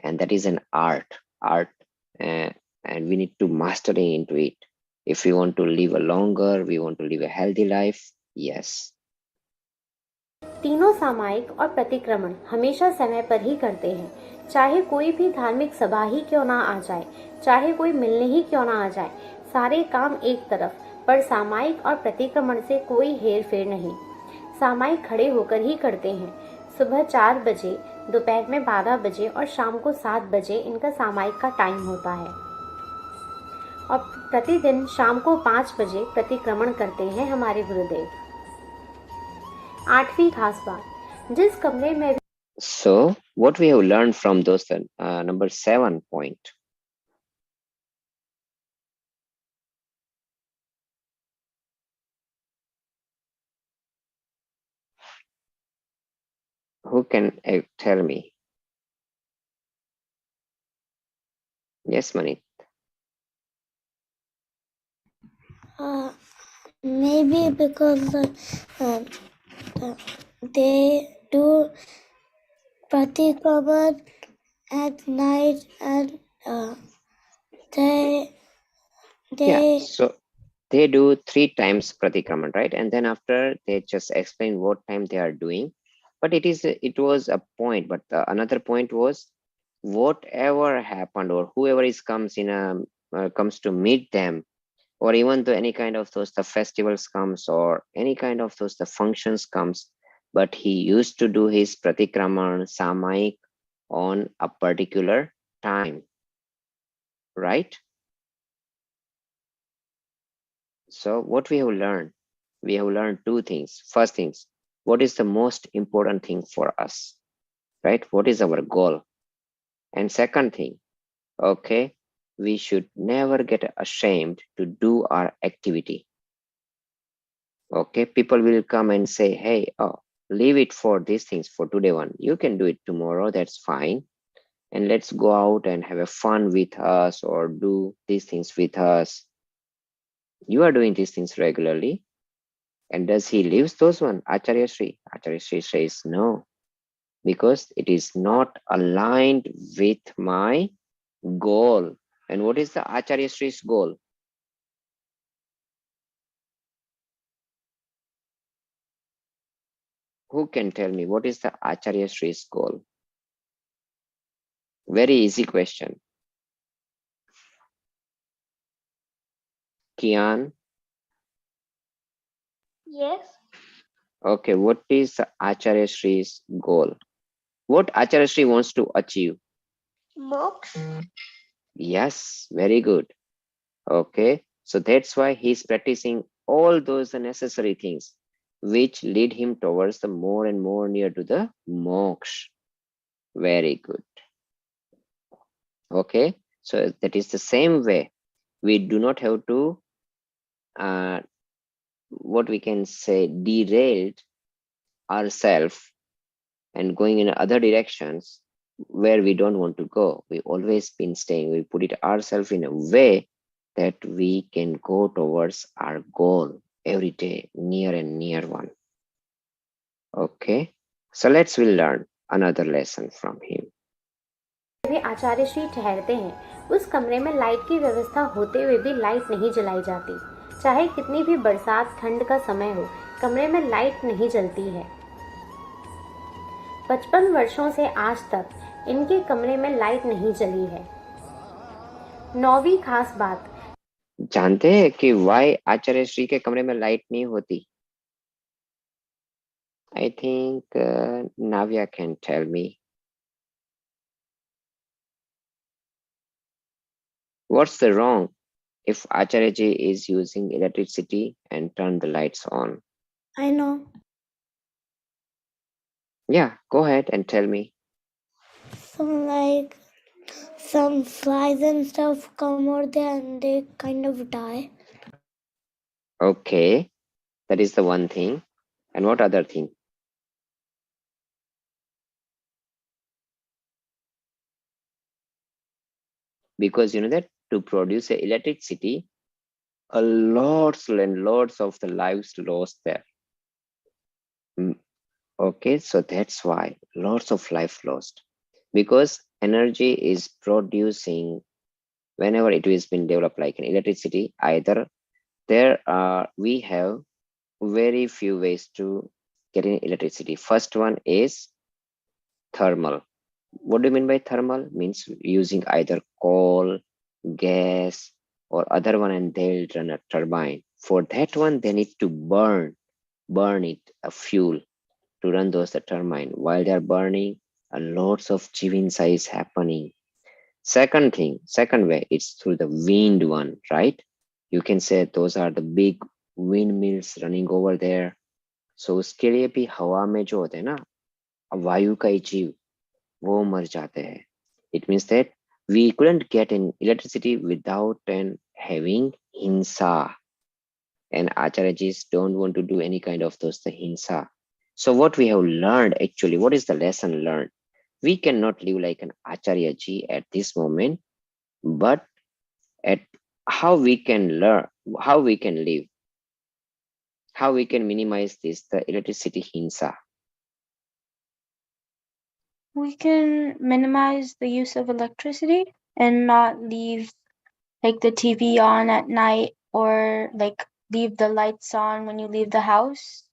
S1: and that is an art, uh, and we need to master into it. If we want to live a longer, we want to live a healthy life. Yes.
S5: तीनों सामायिक और प्रतिक्रमण हमेशा समय पर ही करते हैं, चाहे कोई भी धार्मिक सभा ही क्यों ना आ जाए, चाहे कोई मिलने ही क्यों ना आ जाए, सारे काम एक तरफ, पर सामायिक और प्रतिक्रमण से कोई हेर फेर नहीं। सामायिक खड़े होकर ही करते हैं। सुबह 4 बजे, दोपहर में 12 बजे और शाम को 7 बजे इनका सामायिक का टाइम होता है, और प्रतिदिन शाम को 5 बजे प्रतिक्रमण करते हैं हमारे गुरुदेव। 8वीं खास बात, जिस कमरे में
S1: So what we have learned from those number 7 point. Who can tell me? Yes, Manit.
S6: Maybe because they do Pratikaman at night, and they
S1: Yeah, so they do 3 times pratikraman, right? And then after they just explain what time they are doing. But it was a point, but another point was whatever happened or whoever is comes in a comes to meet them, or even though any kind of those the festivals comes or any kind of those the functions comes, but he used to do his pratikraman samaik on a particular time, right? So what we have learned? We have learned 2 things. First things, what is the most important thing for us, right? What is our goal? And second thing, okay, we should never get ashamed to do our activity. Okay, people will come and say, hey, oh, leave it for these things for today one. You can do it tomorrow, that's fine. And let's go out and have a fun with us or do these things with us. You are doing these things regularly. And does he leaves those one? Acharya Sri? Acharya Sri says no, because it is not aligned with my goal. And what is the Acharya Sri's goal? Who can tell me what is the Acharya Sri's goal? Very easy question. Kian?
S2: Yes.
S1: Okay, what is the Acharya Sri's goal? What Acharya Sri wants to achieve?
S2: Moksha.
S1: Yes, very good. Okay, so that's why he's practicing all those necessary things which lead him towards the more and more near to the moksha. Very good. Okay, So that is the same way. We do not have to, what we can say, derailed ourselves and going in other directions where we don't want to go. We always been staying. We put it ourselves in a way that we can go towards our goal every day, near and near one. Okay, so we'll learn another lesson from him.
S5: वे आचार्य श्री ठहरते हैं उस कमरे में light की व्यवस्था होते हुए भी लाइट नहीं जलाई जाती। चाहे कितनी भी बरसात ठंड का समय हो, कमरे में लाइट नहीं जलती है। 55 वर्षों से आज तक इनके कमरे में लाइट नहीं जली है। 9वीं खास बात,
S1: जानते हैं कि वाई आचार्य श्री के कमरे में लाइट नहीं होती? I think Navya can tell me. What's the wrong if Acharya ji is using electricity and turn the lights on?
S6: I know.
S1: Yeah, go ahead and tell me.
S6: So like some flies and stuff come over there and they kind of die.
S1: Okay, that is the one thing. And what other thing? Because you know that to produce electricity, a lots and lots of the lives lost there. Okay, so that's why lots of life lost, because energy is producing whenever it is been developed like an electricity. Either there are, we have very few ways to get in electricity. First one is thermal. What do you mean by thermal? Means using either coal, gas, or other one, and they'll run a turbine. For that one, they need to burn it, a fuel to run those the turbine. While they are burning, lots of chivinsa is happening. Second way, it's through the wind one, right? You can say those are the big windmills running over there. So उसके लिए भी हवा में जो होते हैं ना, वायु का ही जीव, वो मर जाते हैं. It means that we couldn't get in electricity without having hinsa. And Acharyajis don't want to do any kind of those the hinsa. So what we have learned actually, what is the lesson learned? We cannot live like an Acharyaji at this moment, but at how we can learn, how we can live, how we can minimize this, the electricity hinsa.
S4: We can minimize the use of electricity and not leave like the TV on at night or like leave the lights on when you leave the house.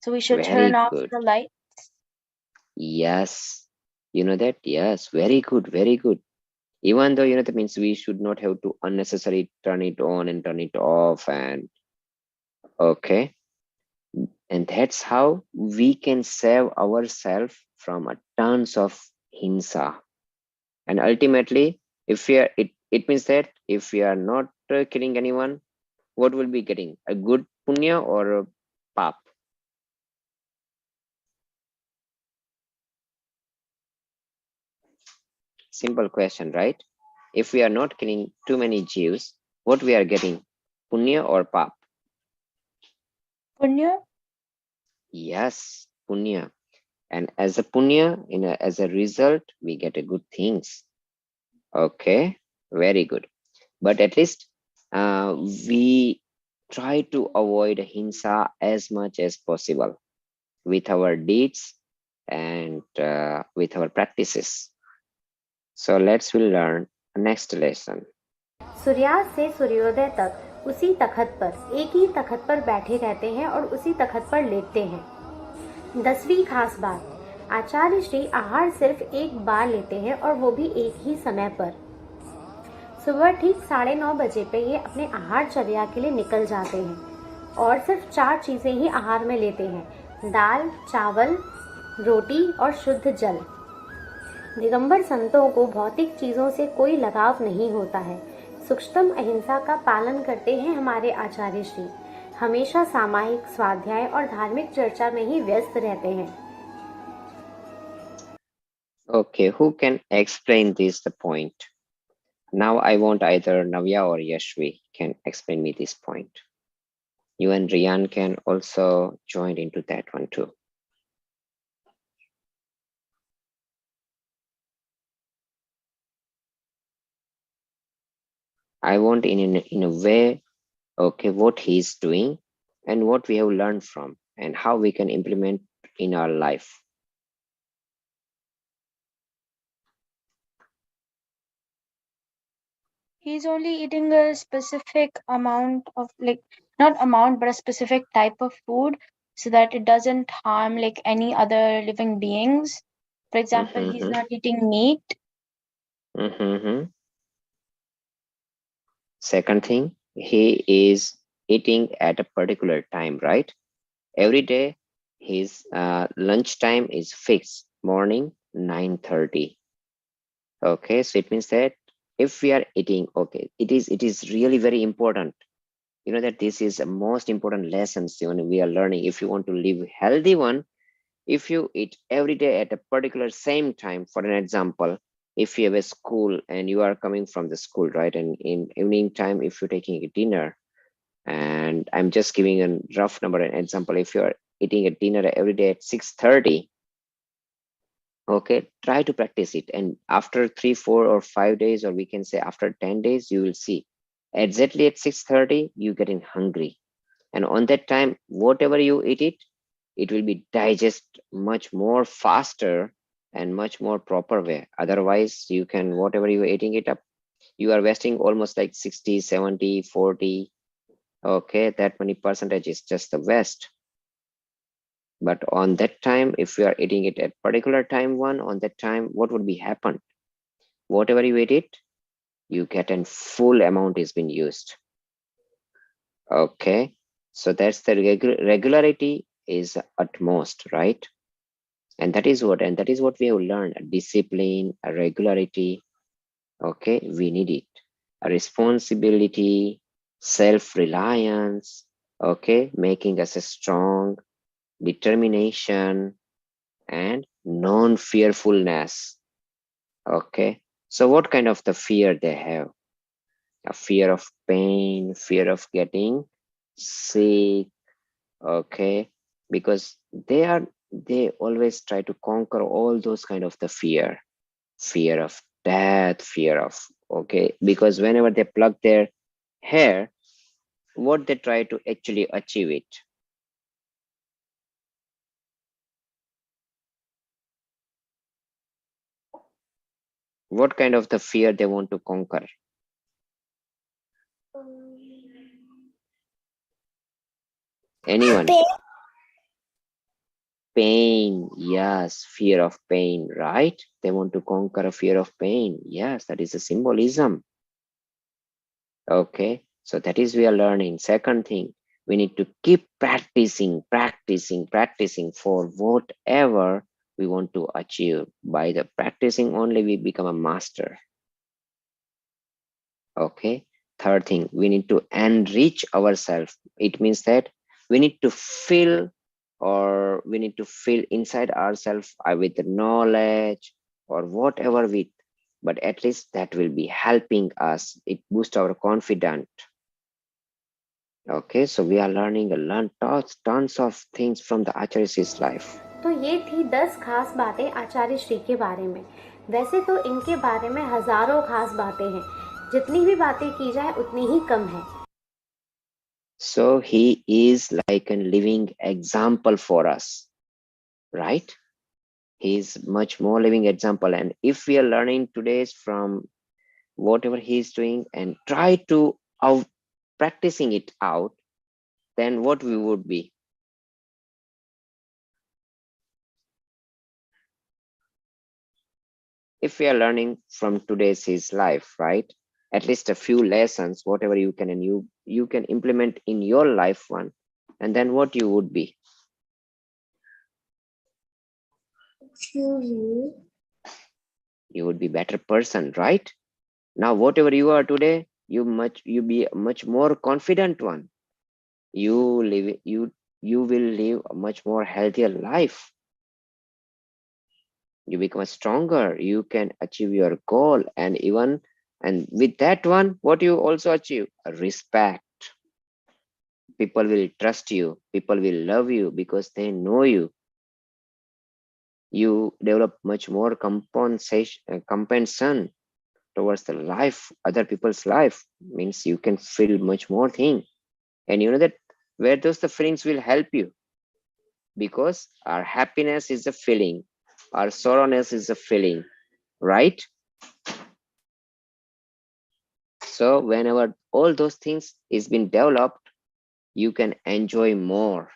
S4: So we should turn
S1: Very
S4: off
S1: good.
S4: the light.
S1: Yes. You know that? Yes. Very good. Very good. Even though, you know, that means we should not have to unnecessarily turn it on and turn it off, and okay. And that's how we can save ourselves from a tons of hinsa. And ultimately, if we are, it means that if we are not killing anyone, what will be getting? A good punya or a pap? Simple question, right? If we are not killing too many Jews, what we are getting? Punya or pap?
S4: Punya?
S1: Yes, punya. And as a punya, as a result, we get a good things. Okay, very good. But at least we try to avoid hinsa as much as possible with our deeds and with our practices. So we'll learn next lesson.
S5: सूर्यास्त से सूर्योदय तक उसी तखत पर, एक ही तखत पर बैठे रहते हैं और उसी तखत पर लेटते हैं। 10वीं खास बात, आचार्य श्री आहार सिर्फ एक बार लेते हैं और वो भी एक ही समय पर। सुबह ठीक 9:30 बजे पे ये अपने आहार चर्या के लिए निकल जाते हैं और सिर्फ 4 चीजें ही आहार में लेते हैं: दाल, चावल, रोटी और शुद्ध जल। दिगंबर संतों को भौतिक चीजों से कोई लगाव नहीं होता है। सूक्ष्म अहिंसा का पालन करते हैं हमारे आचार्य श्री। हमेशा सामायिक, स्वाध्याय और धार्मिक चर्चा में ही व्यस्त रहते हैं।
S1: Okay, who can explain this the point? Now I want either Navya or Yashvi can explain me this point. You and Rian can also join into that one too. I want in a way, okay, what he's doing and what we have learned from and how we can implement in our life.
S4: He's only eating a specific amount of, like, not amount, but a specific type of food so that it doesn't harm like any other living beings. For example, he's
S1: Mm-hmm,
S4: not eating meat.
S1: mm-hmm. Second thing, he is eating at a particular time, right? Every day, his lunch time is fixed, morning 9:30. Okay, so it means that if we are eating, okay, it is really very important. You know that this is the most important lessons when we are learning. If you want to live healthy one, if you eat every day at a particular same time, for an example, if you have a school and you are coming from the school, right, and in evening time, if you're taking a dinner, and I'm just giving a rough number, an example, if you're eating a dinner every day at 6:30, okay, try to practice it, and after 3 4 or 5 days, or we can say after 10 days, you will see exactly at 6:30 you getting hungry, and on that time whatever you eat it will be digest much more faster and much more proper way. Otherwise you can, whatever you're eating it up, you are wasting almost like 60 70 40. Okay, that many percentage is just the waste. But on that time, if you are eating it at particular time one, on that time, what would be happen? Whatever you eat it, you get in full amount is being used. Okay, so that's the regularity is utmost, right? And that is what we have learned: a discipline, a regularity. Okay, we need it. A responsibility, self-reliance. Okay, making us a strong, determination, and non-fearfulness. Okay, so what kind of the fear they have? A fear of pain, fear of getting sick. Okay, because they always try to conquer all those kind of the fear of death, fear of, okay, because whenever they pluck their hair, what they try to actually achieve it? What kind of the fear they want to conquer? Anyone?
S6: Pain.
S1: Pain, yes, fear of pain, right? They want to conquer a fear of pain. Yes, that is a symbolism. Okay, so that is we are learning. Second thing, we need to keep practicing, practicing, practicing for whatever we want to achieve. By the practicing only, we become a master. Okay, third thing, we need to enrich ourselves. It means that we need to fill, or we need to fill inside ourselves with the knowledge or whatever with, but at least that will be helping us, it boosts our confidence. Okay, so we are learn tons of things from the Acharya's life.
S5: तो ये थी 10 खास बातें आचार्य श्री के बारे में। वैसे तो इनके बारे में हजारों खास बातें हैं, जितनी भी बातें की जाए उतनी ही कम है।
S1: So he is like a living example for us, right? He is much more living example, and if we are learning today's from whatever he is doing and try to out practicing it out, then what we would be? If we are learning from today's his life, right, at least a few lessons, whatever you can, and you can implement in your life one, and then what you would be? You would be better person, right? Now whatever you are today, you be a much more confident one. You will live a much more healthier life. You become stronger, you can achieve your goal, and even And with that one, what you also achieve? Respect. People will trust you. People will love you because they know you. You develop much more compensation towards the life, other people's life. Means you can feel much more thing. And you know that where those the feelings will help you, because our happiness is a feeling, our sorrowness is a feeling, right? So whenever all those things is been developed, you can enjoy more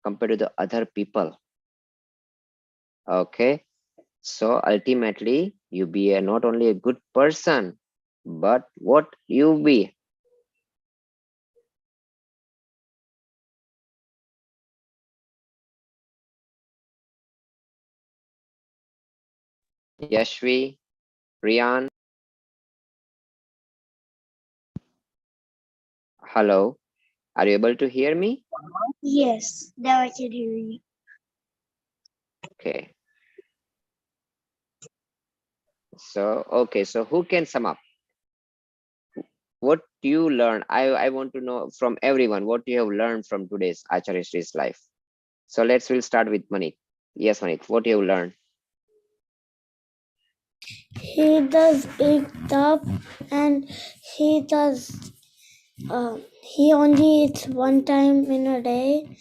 S1: compared to the other people. Okay, so ultimately you be not only a good person, but what you be. Yashvi, Rian, hello, are you able to hear me?
S2: Yes, now I can hear you.
S1: Okay, so okay, so who can sum up what you learn? I want to know from everyone what you have learned from today's Acharya Sri's life. So we'll start with Manit. Yes, Manit, what you have learned?
S6: He does eat up, and he does. He only eats one time in a day,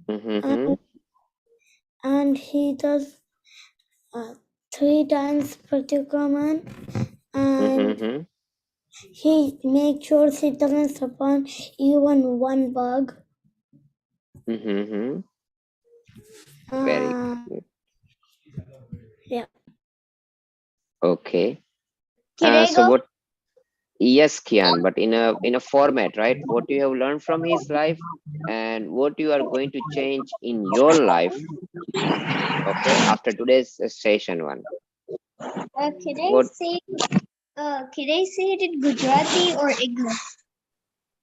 S1: Mm-hmm.
S6: and he does 3 times Pratikaman, and
S1: Mm-hmm.
S6: he makes sure he doesn't step on even one bug.
S1: Mm-hmm. Very good.
S6: Yeah.
S1: Okay.
S2: Can I
S1: So
S2: go?
S1: what? Yes, Kian, but in a format, right? What you have learned from his life and what you are going to change in your life. Okay, after today's session one.
S2: Can I
S1: What
S2: say? Can I say it in Gujarati or English?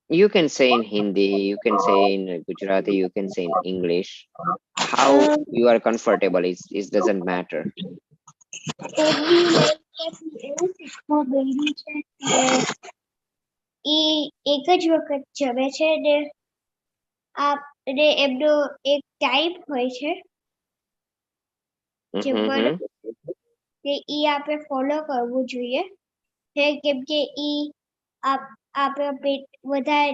S1: you can say in Hindi, you can say in Gujarati, you can say in English. How
S2: Um,
S1: you are comfortable is doesn't matter.
S2: એમની લાઈફમાંથી એવું શીખવા મળ્યું છે કે એ એક જ વખત જમે છે ને ને એમનો એક ટાઈમ હોય છે જમવાનો
S1: Mm-hmm.
S2: કે ઈ આપણે ફોલો કરવું જોઈએ કેમ કે ઈ આપણા પેટ વધારે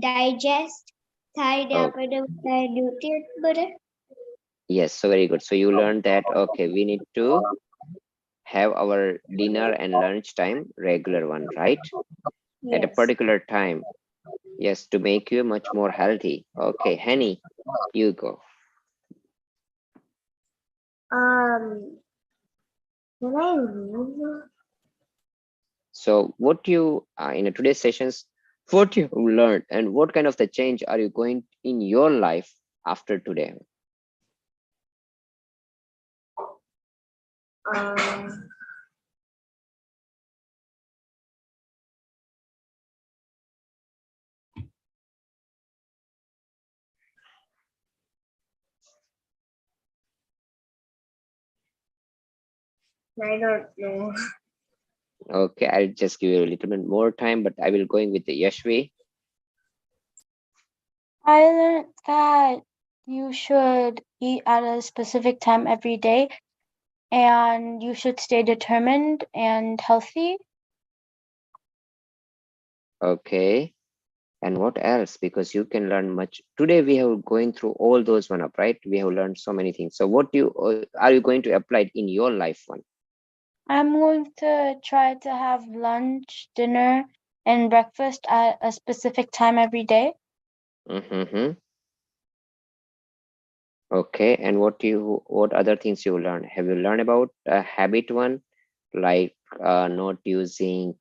S2: ડાયજેસ્ટ થાય ને
S1: Oh,
S2: આપણને વધારે ન્યુટ્રિયન્ટ મળે.
S1: yes, so very good. So you learned that okay, we need to have our dinner and lunch time regular one, right? At a
S2: Yes.
S1: particular time. Yes, to make you much more healthy. Okay, Henny, you go.
S2: Can I remember?
S1: So what you in today's sessions, what you learned and what kind of the change are you going in your life after today?
S2: I don't know.
S1: Okay, I'll just give you a little bit more time, but I will going with the Yashvi.
S4: I learned that you should eat at a specific time every day and you should stay determined and healthy.
S1: Okay, and what else? Because you can learn much. Today we have going through all those one up, right? We have learned so many things. So what you are you going to apply it in your life one?
S4: I'm going to try to have lunch, dinner, and breakfast at a specific time every day.
S1: Mm-hmm. Okay, and what other things you learn? Have you learned about a habit one, like not using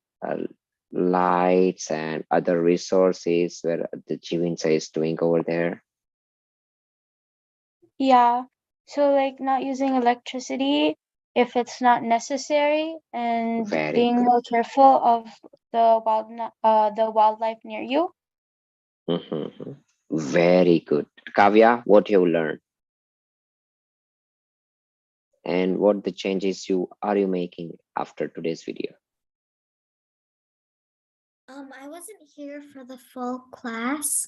S1: lights and other resources where the Jivinsa is doing over there?
S4: Yeah. So like not using electricity if it's not necessary and
S1: Very
S4: being
S1: good.
S4: more careful of the wildlife near you.
S1: Mm-hmm. Very good. Kavya, what you learned and what the changes you making after today's video?
S6: I wasn't here for the full class.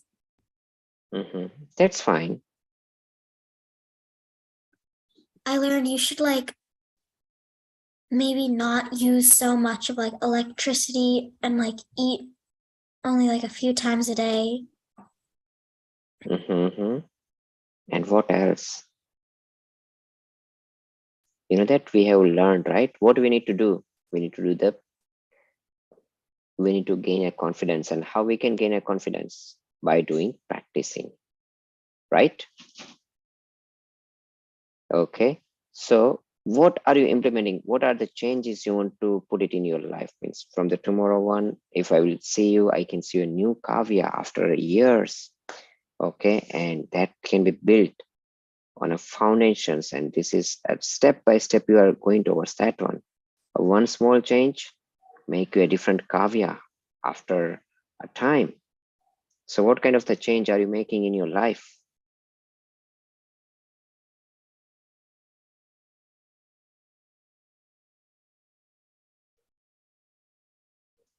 S1: That's fine.
S6: I learned you should like maybe not use so much of like electricity and like eat only like a few times a day.
S1: And what else? You know that we have learned, right? What do we need to do? We need to do we need to gain a confidence, and how we can gain a confidence by doing practicing, right? Okay, so what are you implementing? What are the changes you want to put it in your life? Means from the tomorrow one, if I will see you, I can see a new Kavya after years. Okay, and that can be built on a foundations, and this is a step by step you are going towards that one. One small change make you a different Kavya after a time. So what kind of the change are you making in your life?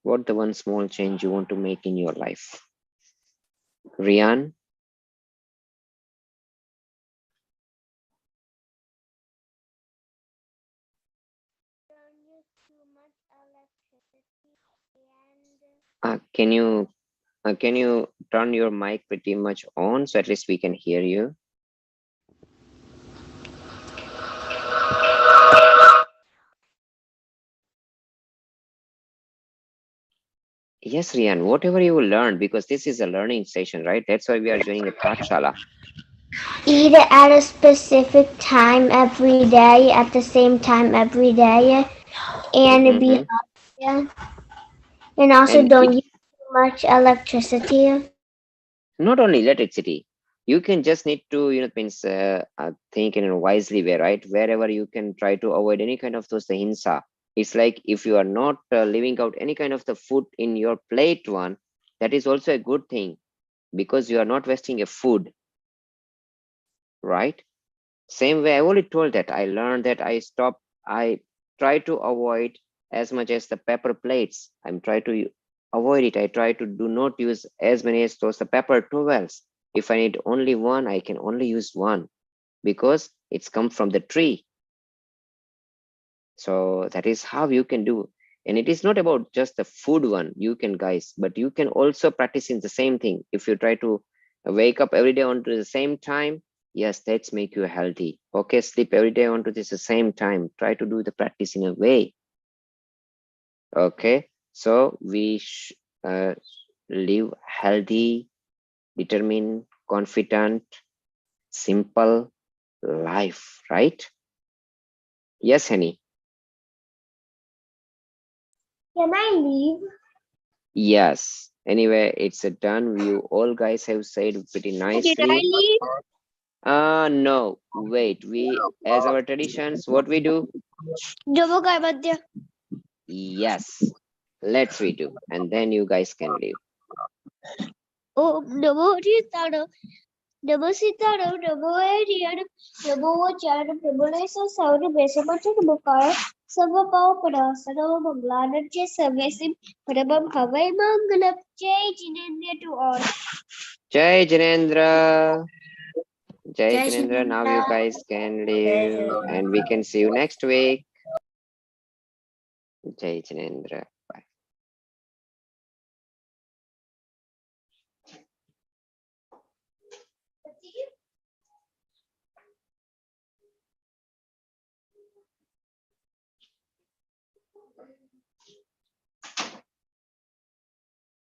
S1: What the one small change you want to make in your life? Rian? Can you turn your mic pretty much on so at least we can hear you? Yes, Rian, whatever you will learn, because this is a learning session, right? That's why we are joining a Pathshala.
S2: Eat it at a specific time every day, at the same time every day, and be healthy. And also
S1: And
S2: don't use too much electricity.
S1: not only electricity, you can just need to, means think in a wisely way, right? Wherever you can try to avoid any kind of those hinsa. It's like if you are not leaving out any kind of the food in your plate one, that is also a good thing because you are not wasting a food, right? Same way I already told that I learned that I try to avoid as much as the paper plates. I'm trying to avoid it. I try to do not use as many as those the paper towels. If I need only one, I can only use one because it's come from the tree. So that is how you can do. And it is not about just the food one, you can guys, but you can also practice in the same thing. If you try to wake up every day onto the same time, yes, that's make you healthy. Okay, sleep every day onto this the same time. Try to do the practice in a way. Okay, so we live healthy, determined, confident, simple life, right? Yes, honey.
S2: Can I leave?
S1: Yes. Anyway, it's a done. You all guys have said pretty
S2: Did I
S1: nicely.
S2: leave?
S1: No, wait. We, as our traditions, what we do?
S2: Double guy madhya.
S1: Yes. Let's redo, and then you guys can leave.
S2: Oh, double taro. Double sitaro, double area, double chat, double is a sound basic bookar. Sava pow pada, Sadava Manglana, Jay Servicing, Padabam Hawaii Mangalap, Jay Jinendra to all.
S1: Jai Janendra. Jai
S6: Jai Shri
S1: Janendra. Now you guys can
S6: Jai
S1: leave, and we can see you next week. Jai Janendra. Bye.